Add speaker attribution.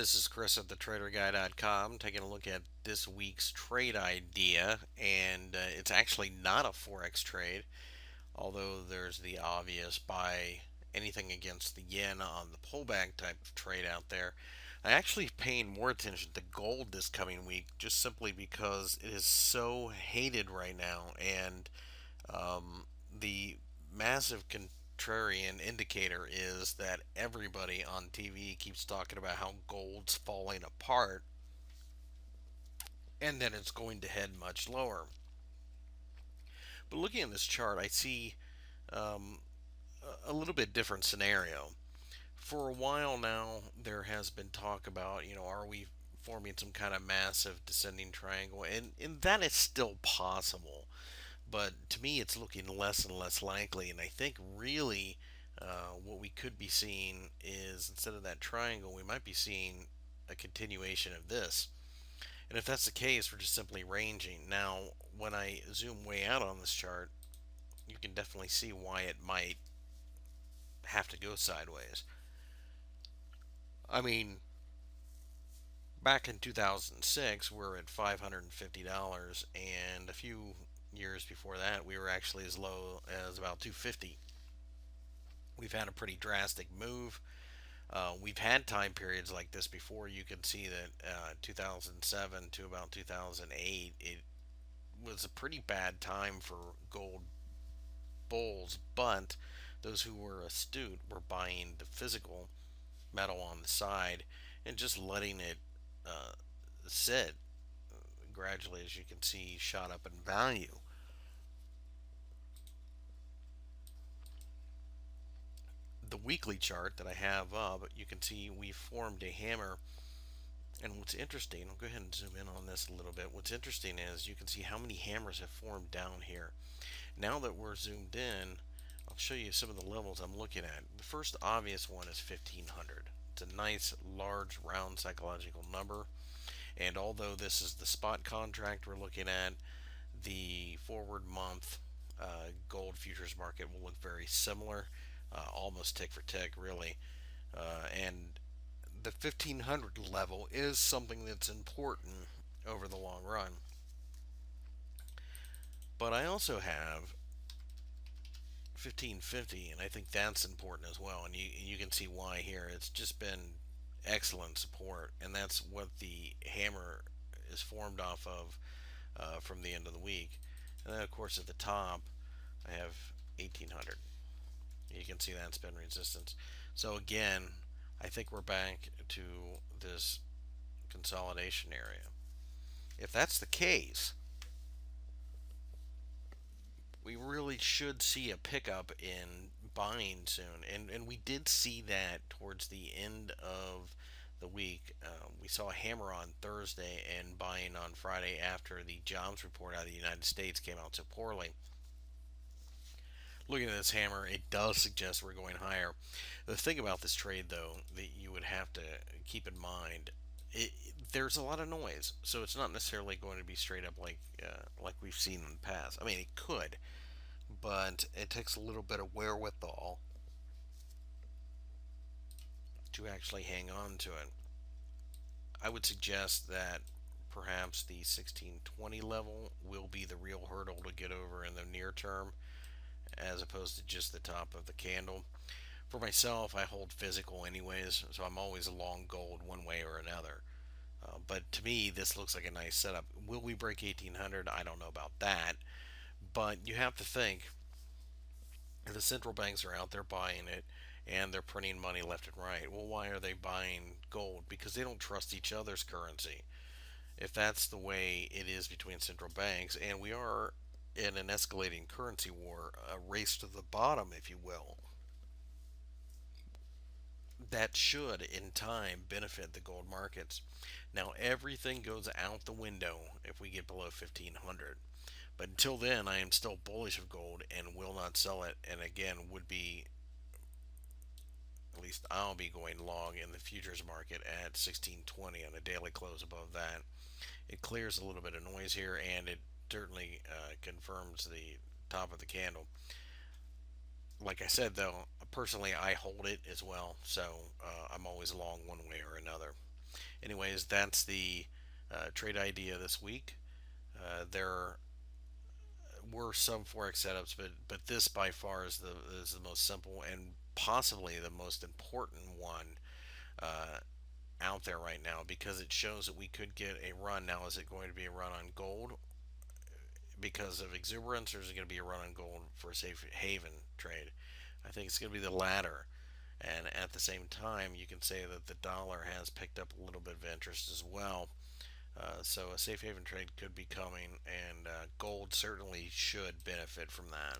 Speaker 1: This is Chris at thetraderguy.com taking a look at this week's trade idea, and it's actually not a Forex trade, although there's the obvious buy anything against the yen on the pullback type of trade out there. I actually paying more attention to gold this coming week just simply because it is so hated right now, and the massive contrarian indicator is that everybody on TV keeps talking about how gold's falling apart and that it's going to head much lower. But looking at this chart, I see um, a little bit different scenario. For a while now, there has been talk about, are we forming some kind of massive descending triangle? And that is still possible. But to me, it's looking less and less likely. And I think really what we could be seeing is instead of that triangle, we might be seeing a continuation of this. And if that's the case, we're just simply ranging. Now, when I zoom way out on this chart, you can definitely see why it might have to go sideways. I mean, back in 2006, we were at $550, and a few years before that, we were actually as low as about 250. We've had a pretty drastic move. We've had time periods like this before. You can see that 2007 to about 2008, it was a pretty bad time for gold bulls, but those who were astute were buying the physical metal on the side and just letting it uh, sit. Gradually, as you can see, shot up in value. The weekly chart that I have up, you can see we formed a hammer. And what's interesting, I'll go ahead and zoom in on this a little bit. What's interesting is you can see how many hammers have formed down here. Now that we're zoomed in, I'll show you some of the levels I'm looking at. The first obvious one is 1500. It's a nice, large, round psychological number. And although this is the spot contract we're looking at, the forward month gold futures market will look very similar, almost tick for tick, really. And the 1500 level is something that's important over the long run. But I also have 1550, and I think that's important as well. And you can see why here. It's just been excellent support, and that's what the hammer is formed off of from the end of the week. And then, of course, at the top, I have 1800. You can see that's been resistance. So again, I think we're back to this consolidation area. If that's the case, we really should see a pickup in buying soon. And we did see that towards the end of the week. We saw a hammer on Thursday and buying on Friday after the jobs report out of the United States came out so poorly. Looking at this hammer, it does suggest we're going higher. The thing about this trade, though, that you would have to keep in mind, there's a lot of noise, so it's not necessarily going to be straight up like we've seen in the past. I mean, it could, but it takes a little bit of wherewithal to actually hang on to it. I would suggest that perhaps the 1620 level will be the real hurdle to get over in the near term, as opposed to just the top of the candle. For myself, I hold physical anyways, so I'm always long gold one way or another. But to me, this looks like a nice setup. Will we break 1800? I don't know about that. But you have to think the central banks are out there buying it and they're printing money left and right. Well, why are they buying gold? Because they don't trust each other's currency. If that's the way it is between central banks, and we are in an escalating currency war, a race to the bottom, if you will, that should in time benefit the gold markets. Now, everything goes out the window if we get below 1500. But until then, I am still bullish of gold and will not sell it. And again, would be, at least I'll be going long in the futures market at 1620 on a daily close above that. It clears a little bit of noise here, and it certainly confirms the top of the candle. Like I said, though, personally, I hold it as well, so I'm always long one way or another. Anyways, that's the trade idea this week. There were some Forex setups, but this by far is the most simple and possibly the most important one uh, out there right now, because it shows that we could get a run. Now, is it going to be a run on gold because of exuberance, or is it going to be a run on gold for a safe haven trade? I think it's going to be the latter. And at the same time, you can say that the dollar has picked up a little bit of interest as well. So a safe haven trade could be coming, and gold certainly should benefit from that.